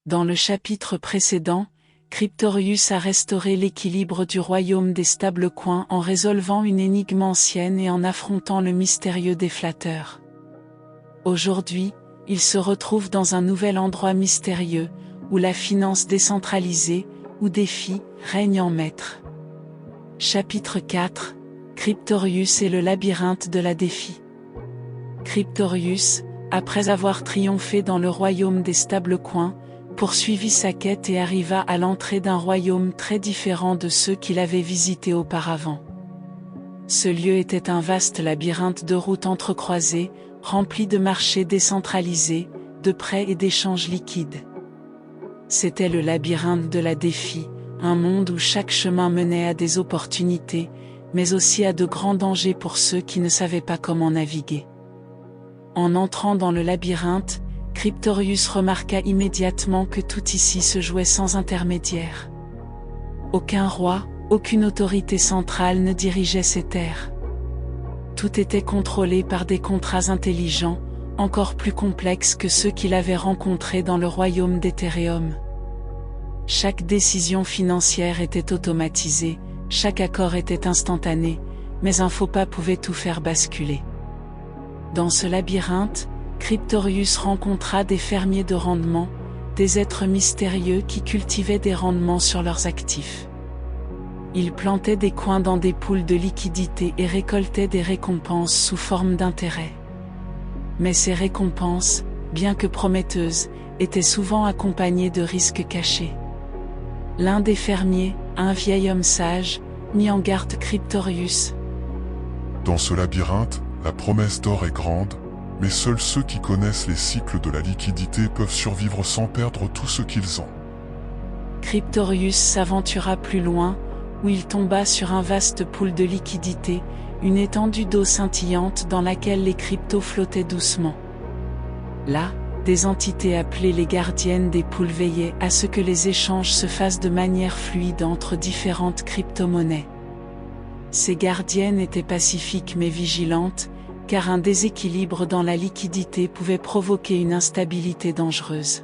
Dans le chapitre précédent, Cryptorius a restauré l'équilibre du royaume des Stablecoins en résolvant une énigme ancienne et en affrontant le mystérieux déflateur. Aujourd'hui, il se retrouve dans un nouvel endroit mystérieux, où la finance décentralisée, ou DeFi, règne en maître. Chapitre 4, Cryptorius et le labyrinthe de la DeFi. Cryptorius, après avoir triomphé dans le royaume des Stablecoins, poursuivit sa quête et arriva à l'entrée d'un royaume très différent de ceux qu'il avait visités auparavant. Ce lieu était un vaste labyrinthe de routes entrecroisées, rempli de marchés décentralisés, de prêts et d'échanges liquides. C'était le labyrinthe de la DeFi, un monde où chaque chemin menait à des opportunités, mais aussi à de grands dangers pour ceux qui ne savaient pas comment naviguer. En entrant dans le labyrinthe, Cryptorius remarqua immédiatement que tout ici se jouait sans intermédiaire. Aucun roi, aucune autorité centrale ne dirigeait ces terres. Tout était contrôlé par des contrats intelligents, encore plus complexes que ceux qu'il avait rencontrés dans le royaume d'Ethereum. Chaque décision financière était automatisée, chaque accord était instantané, mais un faux pas pouvait tout faire basculer. Dans ce labyrinthe, Cryptorius rencontra des fermiers de rendement, des êtres mystérieux qui cultivaient des rendements sur leurs actifs. Ils plantaient des coins dans des poules de liquidités et récoltaient des récompenses sous forme d'intérêts. Mais ces récompenses, bien que prometteuses, étaient souvent accompagnées de risques cachés. L'un des fermiers, un vieil homme sage, mit en garde Cryptorius. Dans ce labyrinthe, la promesse d'or est grande, mais seuls ceux qui connaissent les cycles de la liquidité peuvent survivre sans perdre tout ce qu'ils ont. Cryptorius s'aventura plus loin, où il tomba sur un vaste pool de liquidité, une étendue d'eau scintillante dans laquelle les cryptos flottaient doucement. Là, des entités appelées les gardiennes des poules veillaient à ce que les échanges se fassent de manière fluide entre différentes crypto-monnaies. Ces gardiennes étaient pacifiques mais vigilantes, car un déséquilibre dans la liquidité pouvait provoquer une instabilité dangereuse.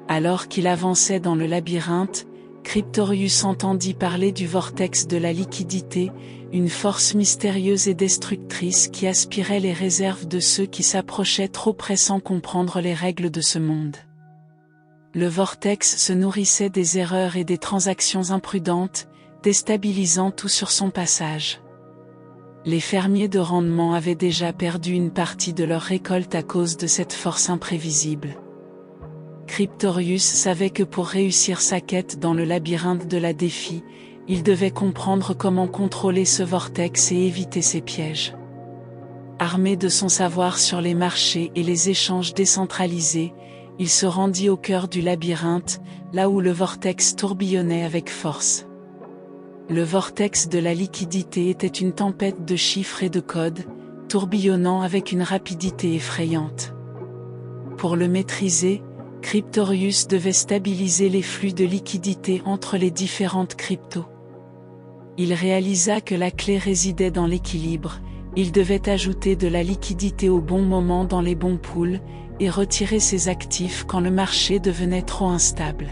Alors qu'il avançait dans le labyrinthe, Cryptorius entendit parler du vortex de la liquidité, une force mystérieuse et destructrice qui aspirait les réserves de ceux qui s'approchaient trop près sans comprendre les règles de ce monde. Le vortex se nourrissait des erreurs et des transactions imprudentes, déstabilisant tout sur son passage. Les fermiers de rendement avaient déjà perdu une partie de leur récolte à cause de cette force imprévisible. Cryptorius savait que pour réussir sa quête dans le labyrinthe de la DeFi, il devait comprendre comment contrôler ce vortex et éviter ses pièges. Armé de son savoir sur les marchés et les échanges décentralisés, il se rendit au cœur du labyrinthe, là où le vortex tourbillonnait avec force. Le vortex de la liquidité était une tempête de chiffres et de codes, tourbillonnant avec une rapidité effrayante. Pour le maîtriser, Cryptorius devait stabiliser les flux de liquidité entre les différentes cryptos. Il réalisa que la clé résidait dans l'équilibre, il devait ajouter de la liquidité au bon moment dans les bons pools, et retirer ses actifs quand le marché devenait trop instable.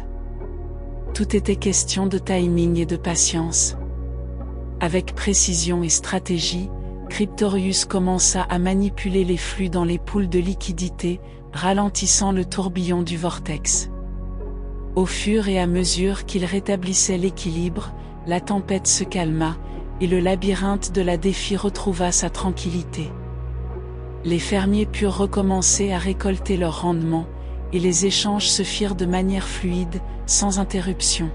Tout était question de timing et de patience. Avec précision et stratégie, Cryptorius commença à manipuler les flux dans les poules de liquidité, ralentissant le tourbillon du vortex. Au fur et à mesure qu'il rétablissait l'équilibre, la tempête se calma, et le labyrinthe de la DeFi retrouva sa tranquillité. Les fermiers purent recommencer à récolter leur rendement, et les échanges se firent de manière fluide, sans interruption.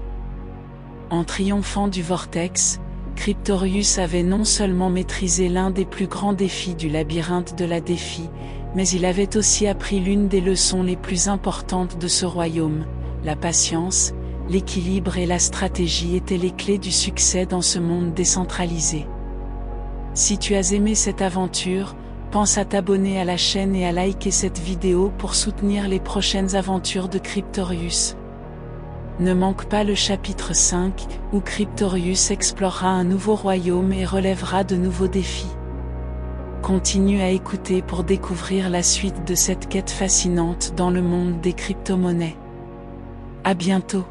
En triomphant du vortex, Cryptorius avait non seulement maîtrisé l'un des plus grands défis du labyrinthe de la DeFi, mais il avait aussi appris l'une des leçons les plus importantes de ce royaume: la patience, l'équilibre et la stratégie étaient les clés du succès dans ce monde décentralisé. Si tu as aimé cette aventure, pense à t'abonner à la chaîne et à liker cette vidéo pour soutenir les prochaines aventures de Cryptorius. Ne manque pas le chapitre 5, où Cryptorius explorera un nouveau royaume et relèvera de nouveaux défis. Continue à écouter pour découvrir la suite de cette quête fascinante dans le monde des crypto-monnaies. À bientôt.